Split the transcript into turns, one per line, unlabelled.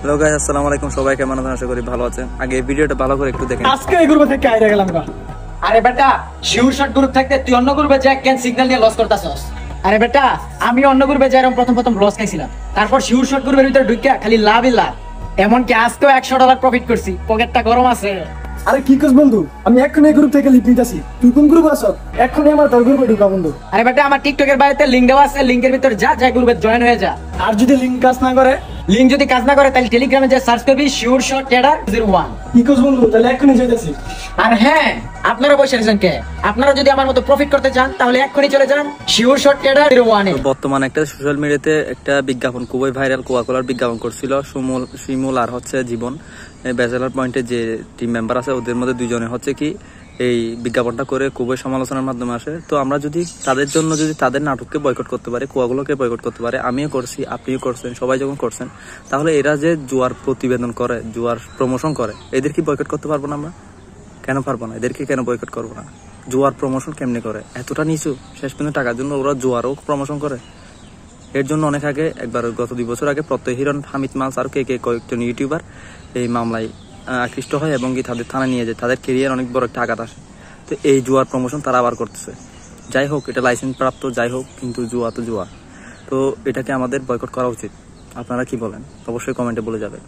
Hello guys, আসসালামু আলাইকুম। সবাই কেমন আছেন? আশা করি ভালো আছেন। আগে ভিডিওটা ভালো করে একটু দেখেন।
আজকে এই গ্রুপে থেকে আইরা গেলাম গা।
আরে বেটা, শিওর শট গ্রুপ থাকতে তুই অন্য গ্রুপে যা কেন সিগন্যাল দিয়ে লস করতাছস? আরে বেটা, আমি অন্য গ্রুপে যাইরাম প্রথম লস খাইছিলাম, তারপর শিওর শট গ্রুপের ভিতর ঢুকিয়া খালি লাভই লাভ। এমনকি আজকেও $100 প্রফিট করছি, পকেটটা গরম আছে।
আরে কি কস বন্ধু, আমি এখন এই গ্রুপ থেকে লিপ নিতেছি। তুই কোন গ্রুপে আছ? এখনই আমার তোর গ্রুপে ঢুকা বন্ধু।
আরে বেটা, আমার টিকটকের বাইরেতে লিংক দেওয়া আছে, লিংকের ভিতর যা গ্রুপে জয়েন হয়ে যা।
আর যদি লিংক কাজ না করে?
লিংক যদি কাজ না করে তাহলে টেলিগ্রামে যে সার্চ করবি শিওর শট ট্রেডার 01।
কি কস বন্ধু, তাহলে এখনই যাইতেছি।
আর হ্যাঁ, আপনারা বসে আছেন কে? আপনারা যদি আমার মতো প্রফিট করতে চান তাহলে এক্ষুনি চলে যান শিওর শট ট্রেডার 01 এ।
বর্তমানে একটা সোশ্যাল মিডিয়াতে একটা বিজ্ঞাপন খুবই ভাইরাল, কোকা-কোলার বিজ্ঞাপন করছিল। শিমুল আর হচ্ছে জীবন, ব্যাচেলার পয়েন্টে যে টিম মেম্বার আছে ওদের মধ্যে দুইজনে হচ্ছে কি এই বিজ্ঞাপনটা করে খুবই সমালোচনার মাধ্যমে আসে। তো আমরা যদি তাদের জন্য যদি তাদের নাটককে বয়কট করতে পারি, কোয়াগুলোকে বয়কট করতে পারে, আমিও করছি, আপনিও করছেন, সবাই যখন করছেন, তাহলে এরা যে জুয়ার প্রতিবেদন করে, জুয়ার প্রমোশন করে, এদের কি বয়কট করতে পারবো না আমরা? কেন পারবো না? এদেরকে কেন বয়কট করবো না? জুয়ার প্রমোশন কেমনি করে? এতটা নিচু, শেষ পর্যন্ত টাকার জন্য ওরা জুয়ারও প্রমোশন করে। এর জন্য অনেক আগে একবার গত 2 বছর আগে প্রত্যয় হিরণ, হামিদ মালস আর কে কয়েকজন ইউটিউবার এই মামলায় আকৃষ্ট হয় এবং কি তাদের থানায় নিয়ে যায়। তাদের কেরিয়ার অনেক বড় একটা আঘাত আসে। তো এই জুয়ার প্রমোশন তারা আবার করতেছে। যাই হোক, এটা লাইসেন্স প্রাপ্ত, যাই হোক, কিন্তু জুয়া তো জুয়া। তো এটাকে আমাদের বয়কট করা উচিত। আপনারা কি বলেন? অবশ্যই কমেন্টে বলে যাবেন।